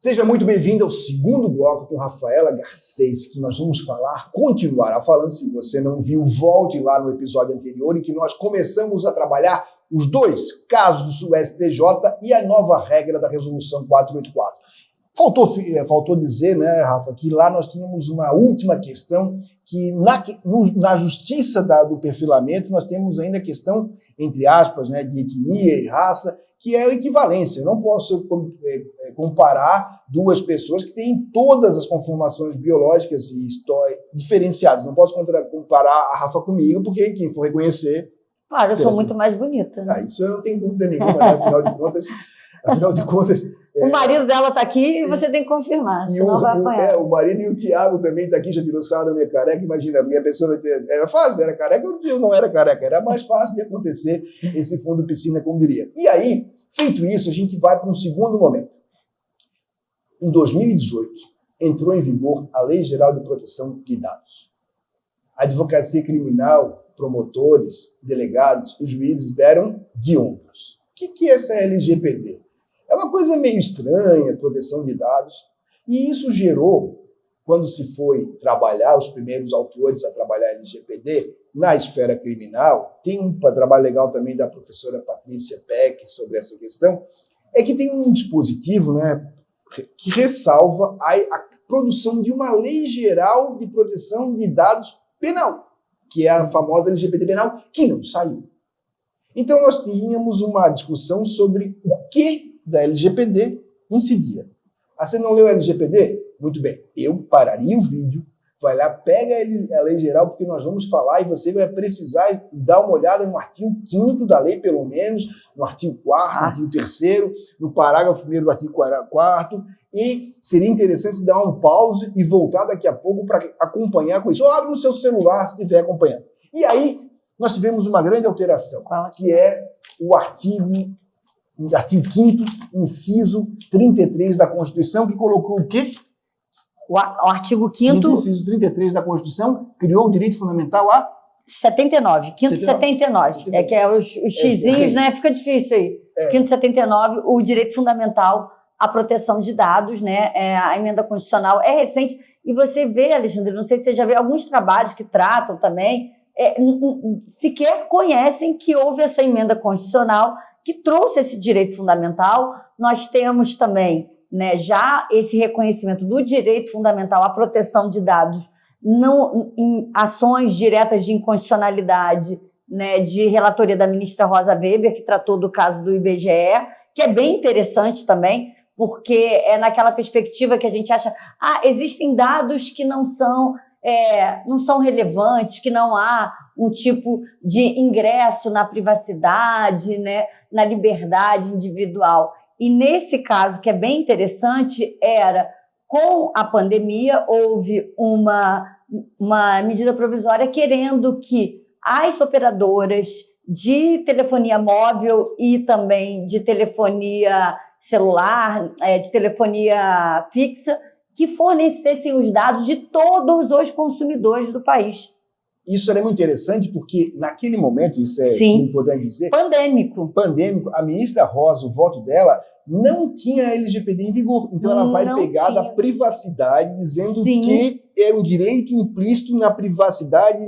Seja muito bem-vindo ao segundo bloco com Rafaela Garcês, que nós vamos continuar falando. Se você não viu, volte lá no episódio anterior, em que nós começamos a trabalhar os dois casos do STJ e a nova regra da Resolução 484. Faltou dizer, né, Rafa, que lá nós tínhamos uma última questão, que na justiça do perfilamento nós temos ainda a questão, entre aspas, né, de etnia e raça, que é a equivalência. Eu não posso comparar duas pessoas que têm todas as conformações biológicas e diferenciadas. Não posso comparar a Rafa comigo, porque quem for reconhecer... Claro, eu sou muito mais bonita. Né? Isso eu não tenho dúvida nenhuma, né? Afinal de contas... O marido dela está aqui e você tem que confirmar, senão vai apanhar. O marido e o Thiago também está aqui, já tirou sarro da minha careca. Imagina, a pessoa vai dizer, era fácil, era careca, eu não era careca, era mais fácil de acontecer esse fundo piscina, como diria. E aí, feito isso, a gente vai para um segundo momento. Em 2018, entrou em vigor a Lei Geral de Proteção de Dados. A advocacia criminal, promotores, delegados e juízes deram de ombros. O que é essa LGPD? É uma coisa meio estranha, proteção de dados, e isso gerou, quando se foi trabalhar, os primeiros autores a trabalhar LGPD, na esfera criminal, tem um trabalho legal também da professora Patrícia Peck sobre essa questão, é que tem um dispositivo, né, que ressalva a produção de uma lei geral de proteção de dados penal, que é a famosa LGPD penal, que não saiu. Então nós tínhamos uma discussão sobre o que da LGPD incidia. Você não leu a LGPD? Muito bem, eu pararia o vídeo, vai lá, pega a lei geral, porque nós vamos falar e você vai precisar dar uma olhada no artigo 5º da lei, pelo menos, no artigo 4º, no artigo 3º, no parágrafo 1º do artigo 4º, e seria interessante você dar um pause e voltar daqui a pouco para acompanhar com isso. Ou abre no seu celular se estiver acompanhando. E aí, nós tivemos uma grande alteração, que é o artigo 5º, inciso 33 da Constituição, que colocou o quê? O artigo 5º... Inciso 33 da Constituição criou o direito fundamental a... 79, 5º 79. É que é os xizinhos, né? Fica difícil aí. 5º 79, o direito fundamental à proteção de dados, né? A emenda constitucional é recente. E você vê, Alexandre, não sei se você já vê alguns trabalhos que tratam também, sequer conhecem que houve essa emenda constitucional que trouxe esse direito fundamental. Nós temos também, né, já esse reconhecimento do direito fundamental à proteção de dados em ações diretas de inconstitucionalidade, né, de relatoria da ministra Rosa Weber, que tratou do caso do IBGE, que é bem interessante também, porque é naquela perspectiva que a gente acha, existem dados que não são relevantes, que não há um tipo de ingresso na privacidade, né, na liberdade individual. E nesse caso, que é bem interessante, com a pandemia, houve uma medida provisória querendo que as operadoras de telefonia móvel e também de telefonia celular, de telefonia fixa, que fornecessem os dados de todos os consumidores do país. Isso era muito interessante porque, naquele momento, isso é importante dizer... Pandêmico, a ministra Rosa, o voto dela, não tinha a LGPD em vigor. Então ela vai pegar da privacidade, dizendo que era um direito implícito na privacidade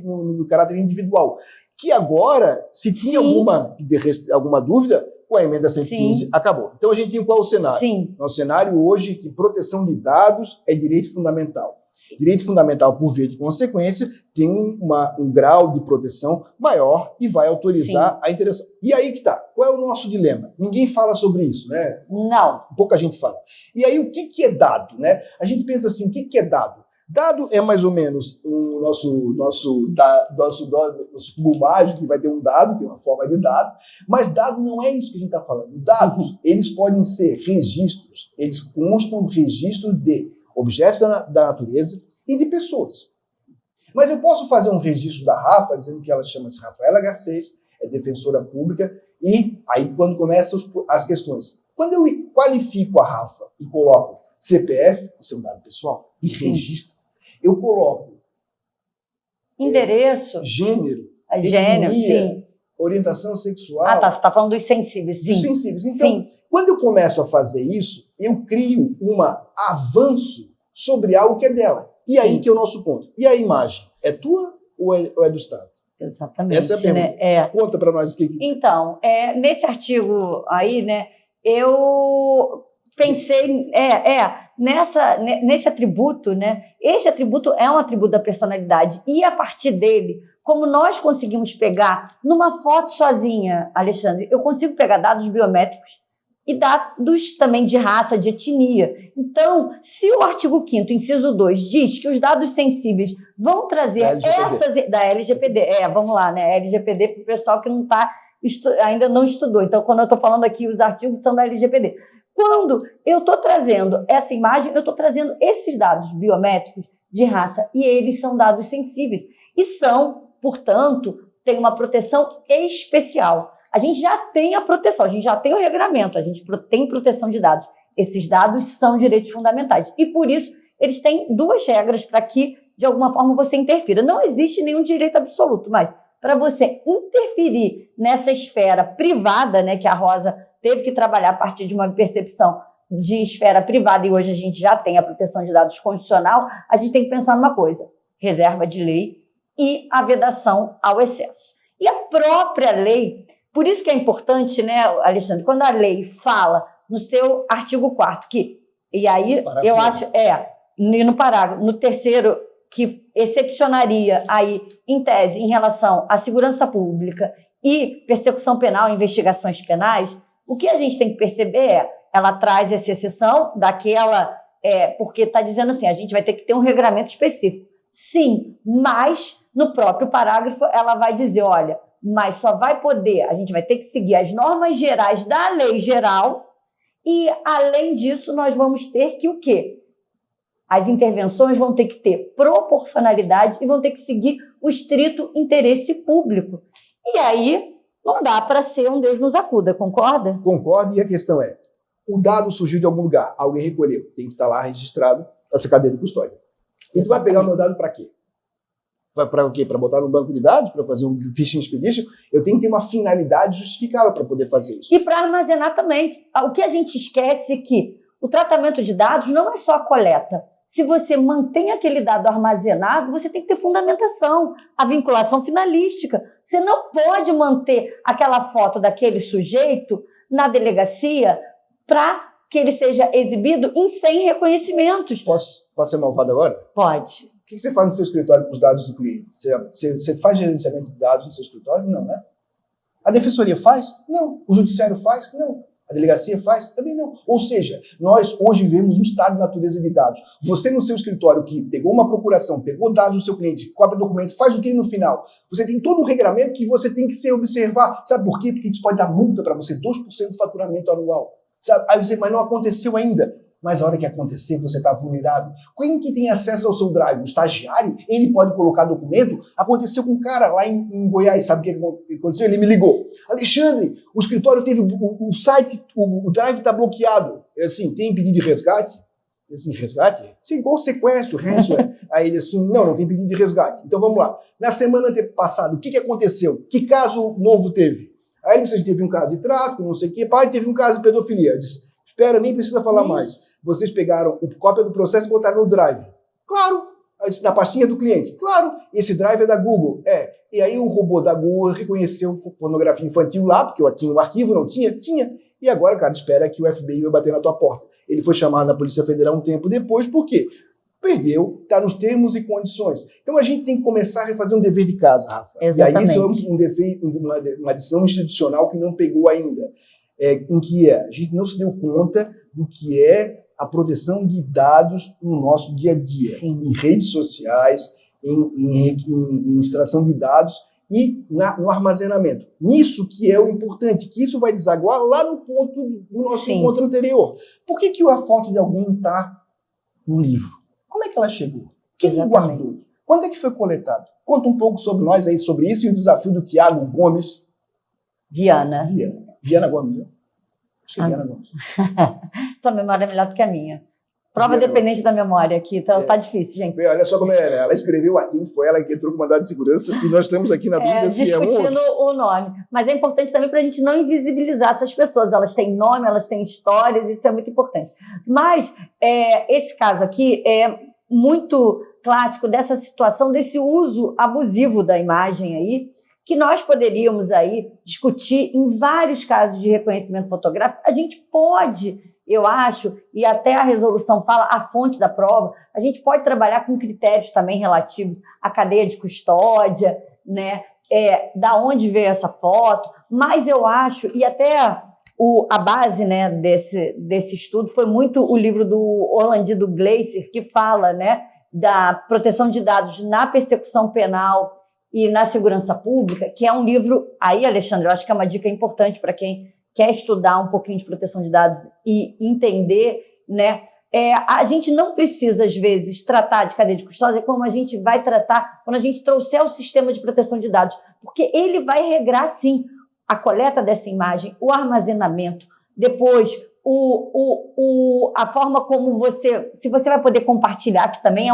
no caráter individual. Que agora, se tinha alguma dúvida, com a emenda 115, acabou. Então a gente tem qual o cenário? O cenário hoje que proteção de dados é direito fundamental. Direito fundamental, por via de consequência, tem um grau de proteção maior e vai autorizar a interação. E aí que tá. Qual é o nosso dilema? Ninguém fala sobre isso, né? Não. Pouca gente fala. E aí o que é dado, né? A gente pensa assim, o que é dado? Dado é mais ou menos o nosso cubo mágico, que vai ter um dado, que é uma forma de dado, mas dado não é isso que a gente está falando. Dados, eles podem ser registros, eles constam registro de objetos da natureza e de pessoas. Mas eu posso fazer um registro da Rafa, dizendo que ela chama-se Rafaela Garcês, é defensora pública, e aí quando começam as questões. Quando eu qualifico a Rafa e coloco CPF, isso é um dado pessoal, e registro, eu coloco endereço, gênero, etnia, Orientação sexual. Ah, tá. Você está falando dos sensíveis. Sim. Dos sensíveis. Então, quando eu começo a fazer isso, eu crio um avanço sobre algo que é dela. E aí que é o nosso ponto. E a imagem? É tua ou é do Estado? Exatamente. Essa é a pergunta. Né? Conta para nós o que... Então, nesse artigo aí, né, eu pensei, nesse atributo, né? Esse atributo é um atributo da personalidade. E a partir dele, como nós conseguimos pegar numa foto sozinha, Alexandre, eu consigo pegar dados biométricos e dados também de raça, de etnia. Então, se o artigo 5º, inciso 2, diz que os dados sensíveis vão trazer da LGPD, vamos lá, né? LGPD para o pessoal que não ainda não estudou. Então, quando eu estou falando aqui, os artigos são da LGPD. Quando eu estou trazendo essa imagem, eu estou trazendo esses dados biométricos de raça e eles são dados sensíveis e são, portanto, têm uma proteção especial. A gente já tem a proteção, a gente já tem o regramento, a gente tem proteção de dados. Esses dados são direitos fundamentais e, por isso, eles têm duas regras para que, de alguma forma, você interfira. Não existe nenhum direito absoluto, mas para você interferir nessa esfera privada, né, que a Rosa teve que trabalhar a partir de uma percepção de esfera privada, e hoje a gente já tem a proteção de dados constitucional, a gente tem que pensar numa coisa: reserva de lei e a vedação ao excesso. E a própria lei, por isso que é importante, né, Alexandre, quando a lei fala no seu artigo 4º, que, e aí eu acho, no parágrafo, no 3º, que excepcionaria aí, em tese, em relação à segurança pública e persecução penal, investigações penais, o que a gente tem que perceber ela traz essa exceção daquela, porque está dizendo assim, a gente vai ter que ter um regramento específico. Sim, mas no próprio parágrafo ela vai dizer, olha, mas só vai poder, a gente vai ter que seguir as normas gerais da lei geral e, além disso, nós vamos ter que o quê? As intervenções vão ter que ter proporcionalidade e vão ter que seguir o estrito interesse público. E aí, não dá para ser um Deus nos acuda, concorda? Concordo, e a questão é, o dado surgiu de algum lugar, alguém recolheu, tem que estar lá registrado essa cadeia de custódia. E tu vai pegar o meu dado para quê? Vai para o quê? Para botar no banco de dados? Para fazer um phishing expedition? Eu tenho que ter uma finalidade justificável para poder fazer isso. E para armazenar também. O que a gente esquece é que o tratamento de dados não é só a coleta. Se você mantém aquele dado armazenado, você tem que ter fundamentação, a vinculação finalística. Você não pode manter aquela foto daquele sujeito na delegacia para que ele seja exibido em 100 reconhecimentos. Posso ser malvado agora? Pode. O que você faz no seu escritório com os dados do cliente? Você faz gerenciamento de dados no seu escritório? Não, né? A defensoria faz? Não. O judiciário faz? Não. A delegacia faz? Também não. Ou seja, nós hoje vivemos um estado de natureza de dados. Você no seu escritório que pegou uma procuração, pegou dados do seu cliente, copia documento, faz o que no final? Você tem todo um regramento que você tem que se observar. Sabe por quê? Porque isso pode dar multa para você, 2% do faturamento anual. Sabe? Aí você, mas não aconteceu ainda. Mas a hora que acontecer, você está vulnerável. Quem que tem acesso ao seu drive? O estagiário? Ele pode colocar documento? Aconteceu com um cara lá em Goiás, sabe o que aconteceu? Ele me ligou. Alexandre, o escritório teve o site, o drive está bloqueado. Assim, tem pedido de resgate? Assim, resgate? Sim, igual sequestro, ransomware. Aí ele assim, não tem pedido de resgate. Então vamos lá. Na semana passada, o que aconteceu? Que caso novo teve? Aí ele disse, a gente teve um caso de tráfico, não sei o quê, pai, teve um caso de pedofilia. Eu disse, espera, nem precisa falar mais. Vocês pegaram a cópia do processo e botaram no Drive. Claro. Aí disse, na pastinha do cliente. Claro. Esse Drive é da Google. E aí o robô da Google reconheceu pornografia infantil lá, porque aqui no arquivo não tinha. Tinha. E agora, cara, espera que o FBI vai bater na tua porta. Ele foi chamado na Polícia Federal um tempo depois, por quê? Perdeu, está nos termos e condições. Então a gente tem que começar a fazer um dever de casa, Rafa. Exatamente. E aí isso é uma adição institucional que não pegou ainda. Em que a gente não se deu conta do que é a proteção de dados no nosso dia a dia. Sim. Em redes sociais, em extração de dados e no armazenamento. Nisso que é o importante, que isso vai desaguar lá no ponto do nosso encontro anterior. Por que a foto de alguém está no livro? Como é que ela chegou? Quem guardou? Quando é que foi coletado? Conta um pouco sobre nós aí, sobre isso e o desafio do Tiago Gomes. Viana Gomes, né? Acho que é Viana Gomes. Tua memória é melhor do que a minha. Prova dependente da memória aqui, tá difícil, gente. Olha só como é, ela escreveu o artigo, foi ela que entrou com o mandado de segurança e nós estamos aqui na dúvida se é um discutindo o nome. Mas é importante também para a gente não invisibilizar essas pessoas. Elas têm nome, elas têm histórias, isso é muito importante. Mas esse caso aqui é muito clássico dessa situação, desse uso abusivo da imagem aí, que nós poderíamos aí discutir em vários casos de reconhecimento fotográfico. A gente pode, eu acho, e até a resolução fala a fonte da prova, a gente pode trabalhar com critérios também relativos à cadeia de custódia, né? Da onde veio essa foto, mas eu acho, e até a base, né, desse estudo foi muito o livro do Orlandino Gleiser, que fala, né, da proteção de dados na persecução penal e na segurança pública, que é um livro, aí, Alexandre, eu acho que é uma dica importante para quem quer estudar um pouquinho de proteção de dados e entender, né? A gente não precisa, às vezes, tratar de cadeia de custódia como a gente vai tratar quando a gente trouxer o sistema de proteção de dados, porque ele vai regrar, sim, a coleta dessa imagem, o armazenamento, depois a forma como se você vai poder compartilhar, que também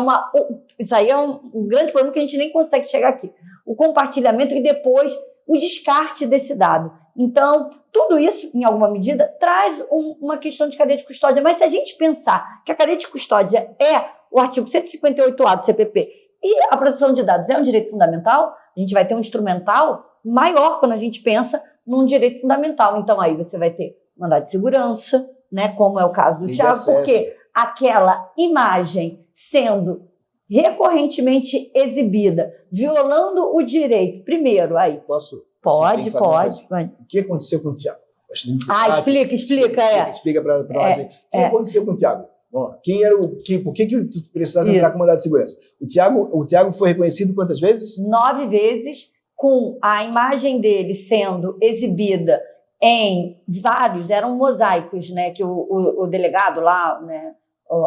isso aí é um grande problema que a gente nem consegue chegar aqui. O compartilhamento e depois o descarte desse dado. Então, tudo isso, em alguma medida, traz uma questão de cadeia de custódia. Mas se a gente pensar que a cadeia de custódia é o artigo 158A do CPP e a proteção de dados é um direito fundamental, a gente vai ter um instrumental maior quando a gente pensa num direito fundamental. Então, aí você vai ter mandado de segurança, né, como é o caso do Thiago, porque aquela imagem sendo recorrentemente exibida, violando o direito, primeiro, aí... Posso? Pode. O que aconteceu com o Thiago? Explica. Explica para nós aí. O que aconteceu com o Thiago? Vamos lá. Por que tu precisava entrar com mandado de segurança? O Thiago foi reconhecido quantas vezes? 9 vezes, com a imagem dele sendo exibida em vários, eram mosaicos, né, que o delegado lá, né,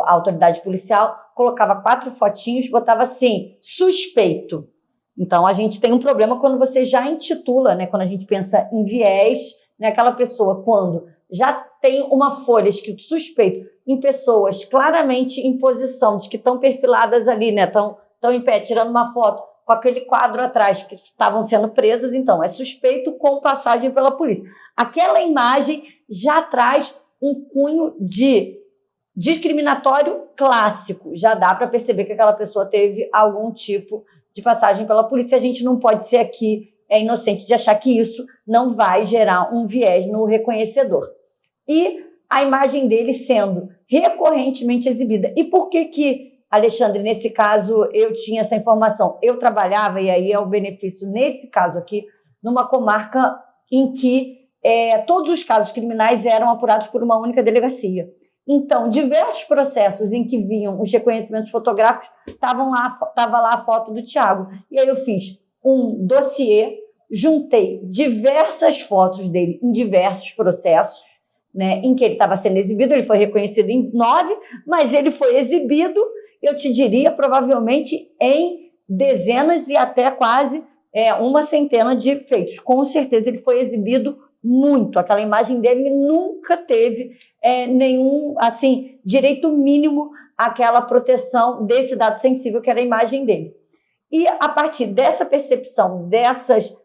a autoridade policial, colocava 4 fotinhos, botava assim, suspeito. Então, a gente tem um problema quando você já intitula, né, quando a gente pensa em viés, né, aquela pessoa, quando já tem uma folha escrito suspeito, em pessoas claramente em posição, de que estão perfiladas ali, né, estão em pé, tirando uma foto, com aquele quadro atrás, que estavam sendo presas, então, é suspeito com passagem pela polícia. Aquela imagem já traz um cunho de discriminatório clássico. Já dá para perceber que aquela pessoa teve algum tipo de passagem pela polícia. A gente não pode ser aqui inocente de achar que isso não vai gerar um viés no reconhecedor. E a imagem dele sendo recorrentemente exibida. E por que, Alexandre, nesse caso, eu tinha essa informação? Eu trabalhava, e aí é o benefício, nesse caso aqui, numa comarca em que todos os casos criminais eram apurados por uma única delegacia. Então, diversos processos em que vinham os reconhecimentos fotográficos, estava lá a foto do Thiago. E aí eu fiz um dossiê, juntei diversas fotos dele em diversos processos, né, em que ele estava sendo exibido. Ele foi reconhecido em 9, mas ele foi exibido, eu te diria, provavelmente em dezenas e até quase uma centena de feitos. Com certeza ele foi exibido muito. Aquela imagem dele nunca teve nenhum, assim, direito mínimo àquela proteção desse dado sensível que era a imagem dele. E a partir dessa percepção,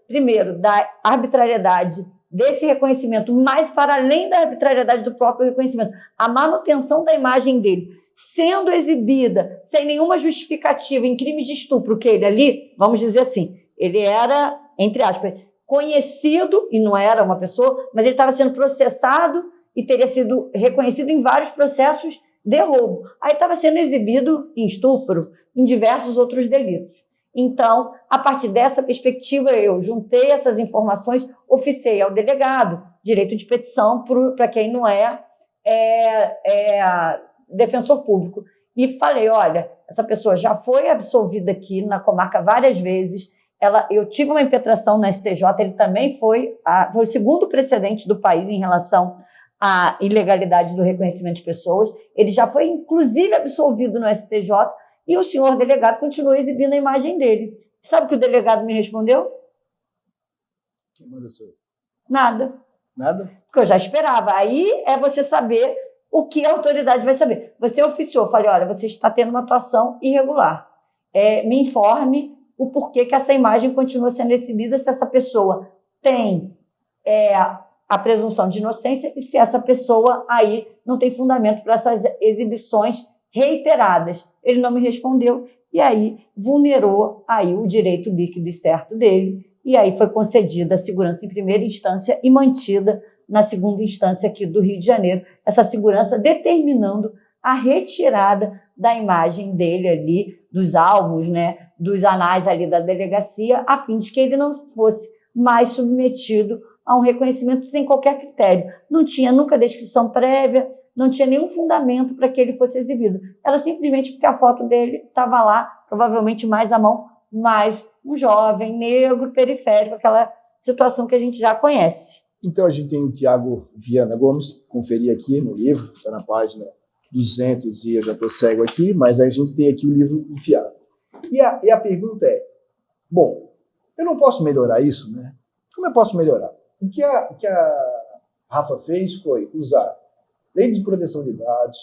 primeiro, da arbitrariedade desse reconhecimento, mas para além da arbitrariedade do próprio reconhecimento, a manutenção da imagem dele sendo exibida sem nenhuma justificativa em crimes de estupro, que ele ali, vamos dizer assim, ele era, entre aspas, conhecido, e não era uma pessoa, mas ele estava sendo processado e teria sido reconhecido em vários processos de roubo. Aí estava sendo exibido em estupro, em diversos outros delitos. Então, a partir dessa perspectiva, eu juntei essas informações, oficiei ao delegado, direito de petição para quem não é defensor público. E falei, olha, essa pessoa já foi absolvida aqui na comarca várias vezes, eu tive uma impetração na STJ, ele também foi o segundo precedente do país em relação à ilegalidade do reconhecimento de pessoas. Ele já foi, inclusive, absolvido no STJ e o senhor delegado continua exibindo a imagem dele. Sabe o que o delegado me respondeu? Que manda o senhor? Nada. Nada? Porque eu já esperava. Aí é você saber o que a autoridade vai saber? Você oficiou, falei, olha, você está tendo uma atuação irregular. Me informe o porquê que essa imagem continua sendo exibida, se essa pessoa tem a presunção de inocência e se essa pessoa aí não tem fundamento para essas exibições reiteradas. Ele não me respondeu e aí vulnerou aí o direito líquido e certo dele e aí foi concedida a segurança em primeira instância e mantida na segunda instância aqui do Rio de Janeiro, essa segurança determinando a retirada da imagem dele ali, dos álbuns, né, dos anais ali da delegacia, a fim de que ele não fosse mais submetido a um reconhecimento sem qualquer critério. Não tinha nunca descrição prévia, não tinha nenhum fundamento para que ele fosse exibido. Era simplesmente porque a foto dele estava lá, provavelmente mais à mão, mais um jovem negro periférico, aquela situação que a gente já conhece. Então a gente tem o Tiago Viana Gomes, conferi aqui no livro, está na página 200 e eu já estou cego aqui, mas a gente tem aqui o livro do Tiago. E a pergunta é, bom, eu não posso melhorar isso, né? Como eu posso melhorar? O que a Rafa fez foi usar lei de proteção de dados,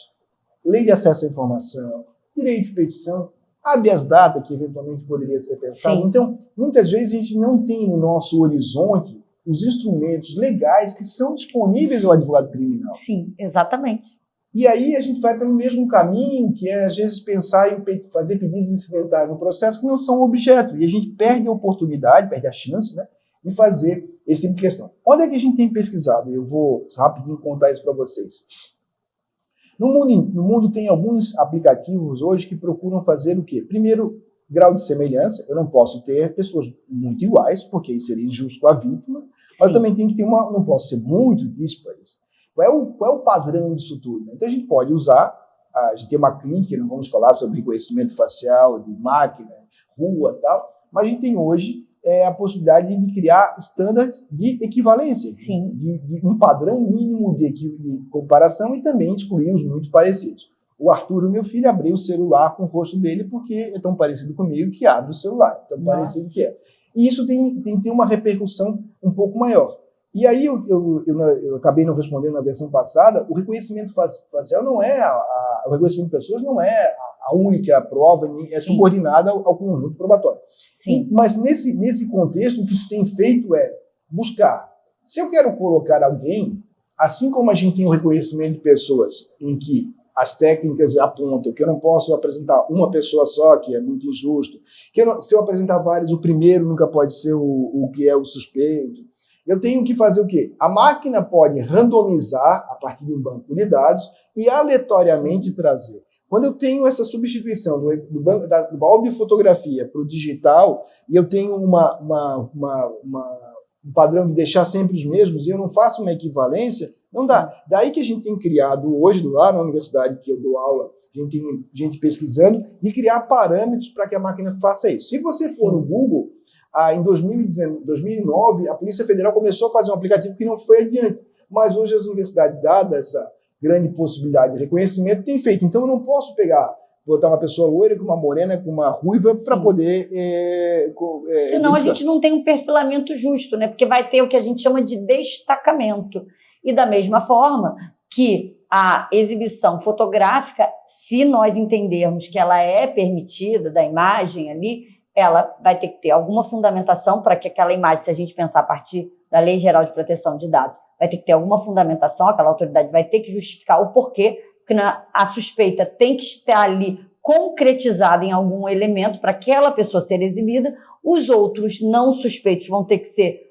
lei de acesso à informação, direito de petição, habeas data, que eventualmente poderia ser pensado. Sim. Então, muitas vezes a gente não tem no nosso horizonte os instrumentos legais que são disponíveis ao advogado criminal. Sim, exatamente. E aí a gente vai pelo mesmo caminho, que é, às vezes, pensar em fazer pedidos incidentais no processo que não são objeto. E a gente perde a oportunidade, perde a chance, né, de fazer esse tipo de questão. Onde é que a gente tem pesquisado? Eu vou rapidinho contar isso para vocês. No mundo tem alguns aplicativos hoje que procuram fazer o quê? Primeiro, grau de semelhança. Eu não posso ter pessoas muito iguais, porque isso seria injusto com a vítima. Sim. Mas também tem que ter não posso ser muito díspares. Qual é o padrão disso tudo? Então a gente pode usar, a gente tem uma clínica, não vamos falar sobre reconhecimento facial, de máquina, rua e tal, mas a gente tem hoje a possibilidade de criar estándares de equivalência, de um padrão mínimo de comparação e também excluir os muito parecidos. O Arthur, o meu filho, abriu o celular com o rosto dele porque é tão parecido comigo que abre o celular, tão parecido que é. E isso tem que ter uma repercussão um pouco maior. E aí eu acabei não respondendo na versão passada, o reconhecimento facial não é, o reconhecimento de pessoas não é a única prova, é subordinada ao conjunto probatório. Sim. Mas nesse contexto, o que se tem feito é buscar. Se eu quero colocar alguém, assim como a gente tem o reconhecimento de pessoas em que as técnicas apontam que eu não posso apresentar uma pessoa só, que é muito injusto, se eu apresentar vários, o primeiro nunca pode ser o que é o suspeito. Eu tenho que fazer o quê? A máquina pode randomizar a partir de um banco de dados e aleatoriamente trazer. Quando eu tenho essa substituição do álbum de fotografia para o digital e eu tenho um padrão de deixar sempre os mesmos e eu não faço uma equivalência, não dá. Daí que a gente tem criado hoje, lá na universidade que eu dou aula, a gente tem gente pesquisando, de criar parâmetros para que a máquina faça isso. Se você for no Google, em 2009, a Polícia Federal começou a fazer um aplicativo que não foi adiante. Mas hoje as universidades, dada essa grande possibilidade de reconhecimento, têm feito. Então eu não posso botar uma pessoa loira com uma morena, com uma ruiva, para poder... Senão a gente não tem um perfilamento justo, né? Porque vai ter o que a gente chama de destacamento. E da mesma forma que a exibição fotográfica, se nós entendermos que ela é permitida, da imagem ali, ela vai ter que ter alguma fundamentação para que aquela imagem, se a gente pensar a partir da Lei Geral de Proteção de Dados, vai ter que ter alguma fundamentação, aquela autoridade vai ter que justificar o porquê, porque a suspeita tem que estar ali concretizada em algum elemento para aquela pessoa ser exibida. Os outros não suspeitos vão ter que ser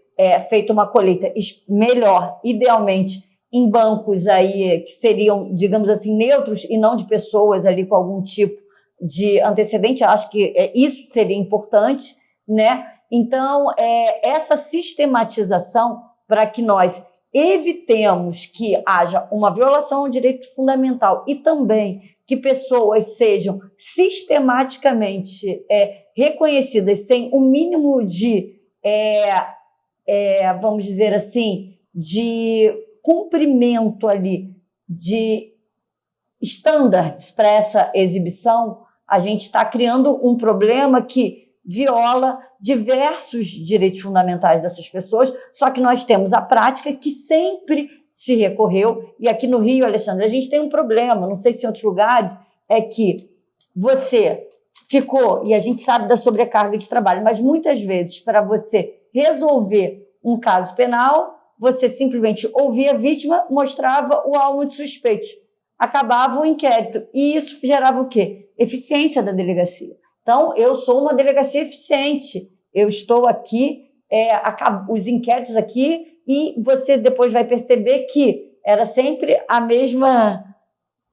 feita uma colheita melhor, idealmente, em bancos aí que seriam, digamos assim, neutros e não de pessoas ali com algum tipo de antecedente. Acho que isso seria importante, né? Então, essa sistematização para que nós evitemos que haja uma violação ao direito fundamental e também que pessoas sejam sistematicamente reconhecidas sem o mínimo de, vamos dizer assim, de cumprimento ali de estándares para essa exibição, a gente está criando um problema que viola diversos direitos fundamentais dessas pessoas, só que nós temos a prática que sempre se recorreu. E aqui no Rio, Alexandre, a gente tem um problema, não sei se em outros lugares, é que você ficou, e a gente sabe da sobrecarga de trabalho, mas muitas vezes, para você resolver um caso penal, você simplesmente ouvia a vítima, mostrava o alvo de suspeitos, acabava o inquérito. E isso gerava o quê? Eficiência da delegacia. Então, eu sou uma delegacia eficiente. Eu estou aqui, os inquéritos aqui, e você depois vai perceber que era sempre o mesmo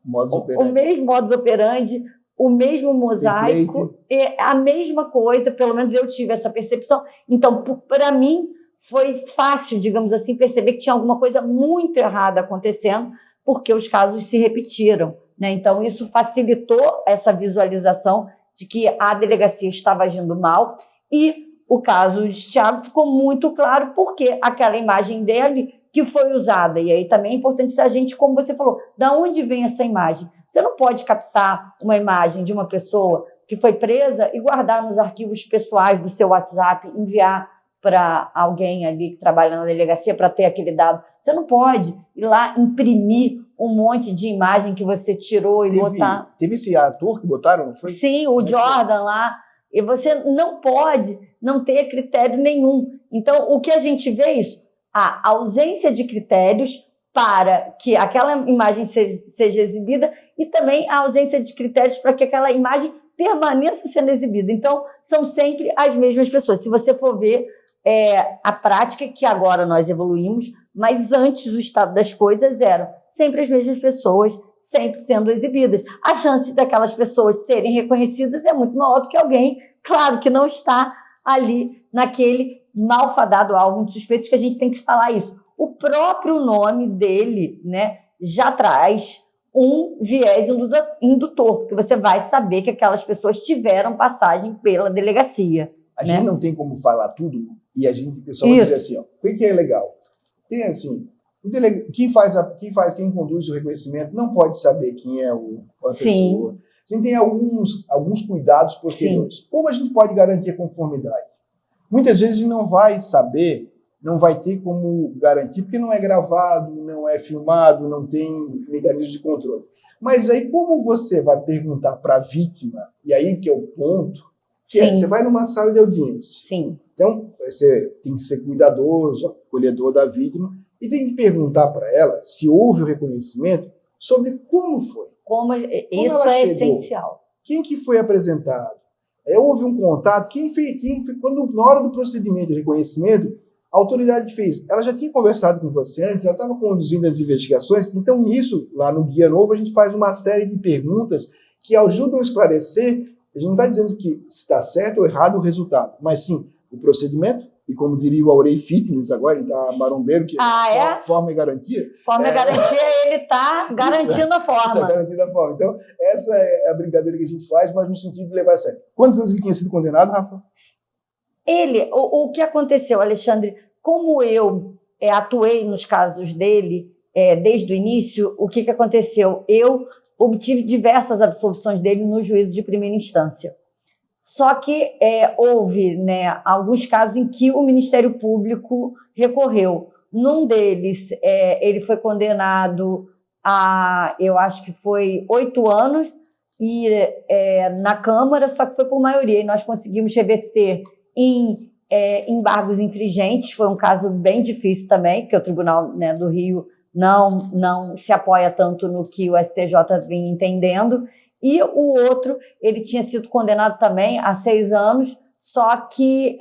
modus operandi, o mesmo mosaico, a mesma coisa, pelo menos eu tive essa percepção. Então, para mim, foi fácil, digamos assim, perceber que tinha alguma coisa muito errada acontecendo, porque os casos se repetiram, né? Então, isso facilitou essa visualização de que a delegacia estava agindo mal, e o caso de Thiago ficou muito claro porque aquela imagem dele que foi usada, e aí também é importante a gente, como você falou, da onde vem essa imagem? Você não pode captar uma imagem de uma pessoa que foi presa e guardar nos arquivos pessoais do seu WhatsApp, enviar para alguém ali que trabalha na delegacia para ter aquele dado. Você não pode ir lá imprimir um monte de imagem que você tirou e botar. Teve esse ator que botaram, não foi? Sim, o Jordan lá. E você não pode não ter critério nenhum. Então, o que a gente vê é isso, a ausência de critérios para que aquela imagem seja exibida e também a ausência de critérios para que aquela imagem permaneça sendo exibida. Então, são sempre as mesmas pessoas. Se você for ver a prática, que agora nós evoluímos, mas antes o estado das coisas eram sempre as mesmas pessoas, sempre sendo exibidas. A chance daquelas pessoas serem reconhecidas é muito maior do que alguém, claro, que não está ali naquele malfadado álbum de suspeitos, que a gente tem que falar isso. O próprio nome dele, né, já traz um viés indutor, porque você vai saber que aquelas pessoas tiveram passagem pela delegacia. A gente não tem como falar tudo, e a gente só vai dizer assim, ó, o que é legal? Tem assim, quem conduz o reconhecimento não pode saber quem é a pessoa. A gente tem alguns cuidados posteriores. Sim. Como a gente pode garantir a conformidade? Muitas vezes não vai saber, não vai ter como garantir, porque não é gravado, não é filmado, não tem mecanismo de controle. Mas aí como você vai perguntar para a vítima, e aí que é o ponto, você vai numa sala de audiência. Sim. Então, você tem que ser cuidadoso, acolhedor da vítima, e tem que perguntar para ela se houve o reconhecimento sobre como foi. Isso é essencial. Quem que foi apresentado? Houve um contato? Quando na hora do procedimento de reconhecimento, a autoridade fez. Ela já tinha conversado com você antes, ela estava conduzindo as investigações. Então, nisso, lá no Guia Novo, a gente faz uma série de perguntas que ajudam a esclarecer. A gente não está dizendo que está certo ou errado o resultado, mas sim o procedimento, e como diria o Aurei Fitness agora, ele está marombeiro, que forma e garantia. Forma e garantia, ele está garantindo a forma. Está garantindo a forma. Então, essa é a brincadeira que a gente faz, mas no sentido de levar a sério. Quantos anos ele tinha sido condenado, Rafa? O que aconteceu, Alexandre, como eu atuei nos casos dele desde o início, o que aconteceu? Eu obtive diversas absolvições dele no juízo de primeira instância. Só que houve, né, alguns casos em que o Ministério Público recorreu. Num deles, ele foi condenado a, eu acho que foi 8 anos, e na Câmara, só que foi por maioria, e nós conseguimos reverter em embargos infringentes. Foi um caso bem difícil também, porque o Tribunal, né, do Rio não se apoia tanto no que o STJ vinha entendendo. E o outro, ele tinha sido condenado também a 6 anos, só que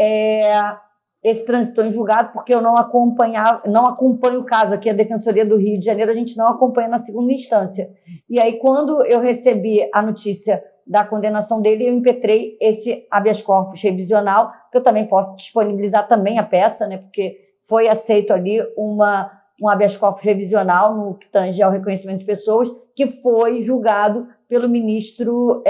esse transitou em julgado porque eu não acompanho o caso aqui, a Defensoria do Rio de Janeiro, a gente não acompanha na segunda instância. E aí, quando eu recebi a notícia da condenação dele, eu impetrei esse habeas corpus revisional, que eu também posso disponibilizar também a peça, né, porque foi aceito ali um habeas corpus revisional no que tange ao reconhecimento de pessoas, que foi julgado pelo ministro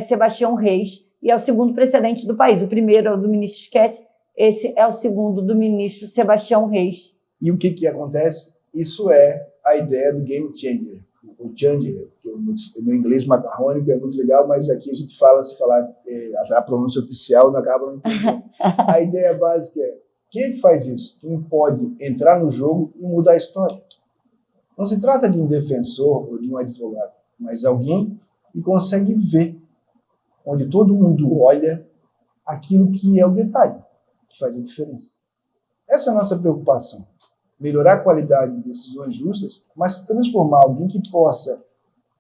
Sebastião Reis, e é o segundo precedente do país. O primeiro é o do ministro Schett, esse é o segundo do ministro Sebastião Reis. E o que acontece? Isso é a ideia do game changer, o changer, que o meu inglês macarrônico é muito legal, mas aqui a gente fala, se falar a pronúncia oficial, não acaba não entendendo. A ideia básica é: quem é que faz isso? Quem pode entrar no jogo e mudar a história? Não se trata de um defensor ou de um advogado, mas alguém que consegue ver, onde todo mundo olha aquilo que é o detalhe, que faz a diferença. Essa é a nossa preocupação. Melhorar a qualidade de decisões justas, mas transformar alguém que possa,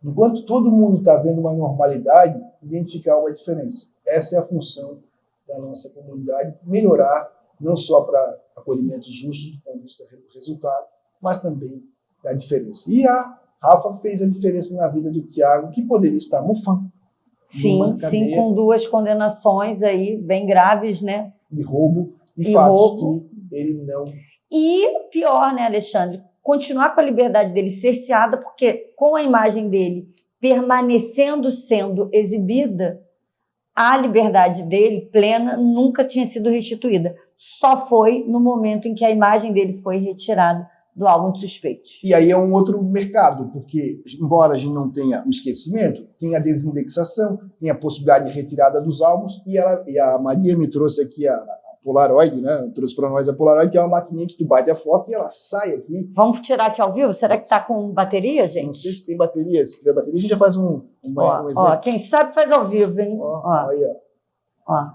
enquanto todo mundo está vendo uma normalidade, identificar uma diferença. Essa é a função da nossa comunidade, melhorar não só para acolhimentos justos do ponto de vista do resultado, mas também da diferença. E a Rafa fez a diferença na vida do Thiago, que poderia estar mufando. Sim, com 2 condenações aí bem graves, né? De roubo e fatos que ele não... E pior, né, Alexandre? Continuar com a liberdade dele cerceada, porque com a imagem dele permanecendo sendo exibida, a liberdade dele plena nunca tinha sido restituída. Só foi no momento em que a imagem dele foi retirada do álbum de suspeitos. E aí é um outro mercado, porque, embora a gente não tenha o esquecimento, tem a desindexação, tem a possibilidade de retirada dos álbuns, e a Maria me trouxe aqui a Polaroid, né? Trouxe para nós a Polaroid, que é uma maquininha que tu bate a foto e ela sai aqui. Vamos tirar aqui ao vivo? Será que tá com bateria, gente? Não sei se tem bateria. Se tiver bateria, a gente já faz um exemplo. Ó, quem sabe faz ao vivo, hein? Ó. Aí, ó.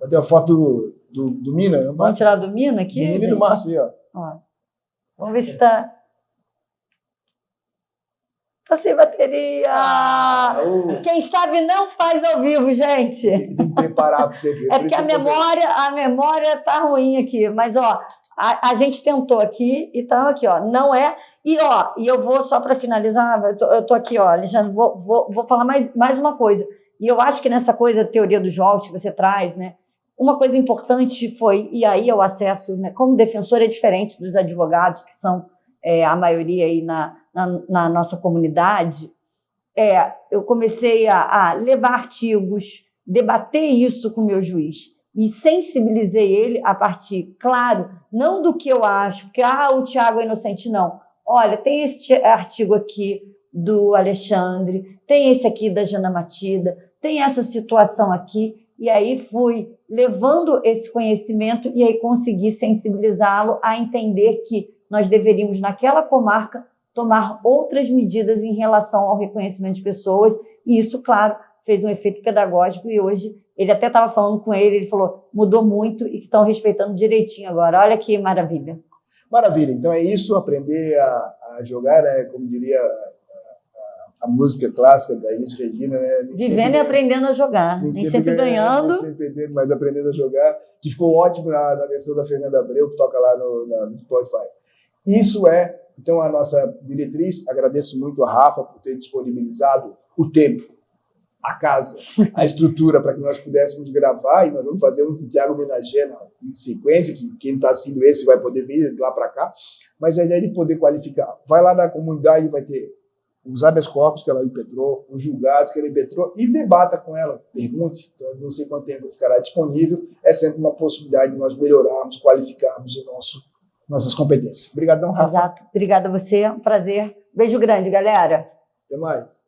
Bateu a foto do Mina. Vamos tirar do Mina aqui? Do Mina e do Márcio aí, ó. Vamos ver se tá... Tá sem bateria! Quem sabe não faz ao vivo, gente. Tem que preparar para você ver. É porque a memória tá ruim aqui. Mas, ó, a gente tentou aqui e tá aqui, ó. Não é... E eu vou, só para finalizar, eu tô aqui, ó, Alexandre, vou falar mais uma coisa. E eu acho que nessa coisa, teoria do jogos que você traz, né? Uma coisa importante foi, e aí o acesso, né, como defensor é diferente dos advogados, que são a maioria aí na nossa comunidade, eu comecei a levar artigos, debater isso com o meu juiz, e sensibilizei ele a partir, claro, não do que eu acho, que o Thiago é inocente, não. Olha, tem esse artigo aqui do Alexandre, tem esse aqui da Jana Matida, tem essa situação aqui, e aí fui levando esse conhecimento e aí consegui sensibilizá-lo a entender que nós deveríamos, naquela comarca, tomar outras medidas em relação ao reconhecimento de pessoas, e isso, claro, fez um efeito pedagógico, e hoje ele até estava falando com ele falou, mudou muito e que estão respeitando direitinho agora. Olha que maravilha. Maravilha, então é isso, aprender a jogar, né, como diria a música clássica da Elis Regina, né? Vivendo e aprendendo a jogar, nem sempre ganhando. Nem sempre perdendo, mas aprendendo a jogar, que ficou ótimo na versão da Fernanda Abreu, que toca lá no Spotify. Isso é, então, a nossa diretriz. Agradeço muito a Rafa por ter disponibilizado o tempo, a casa, a estrutura para que nós pudéssemos gravar, e nós vamos fazer um Thiago homenageando em sequência, que quem está assistindo esse vai poder vir lá para cá, mas a ideia é de poder qualificar. Vai lá na comunidade, vai ter os habeas corpus que ela impetrou, os julgados que ela impetrou, e debata com ela, pergunte. Então, não sei quanto tempo ficará disponível, é sempre uma possibilidade de nós melhorarmos, qualificarmos nossas competências. Obrigadão, Rafa. Exato. Obrigada a você, é um prazer. Beijo grande, galera. Até mais.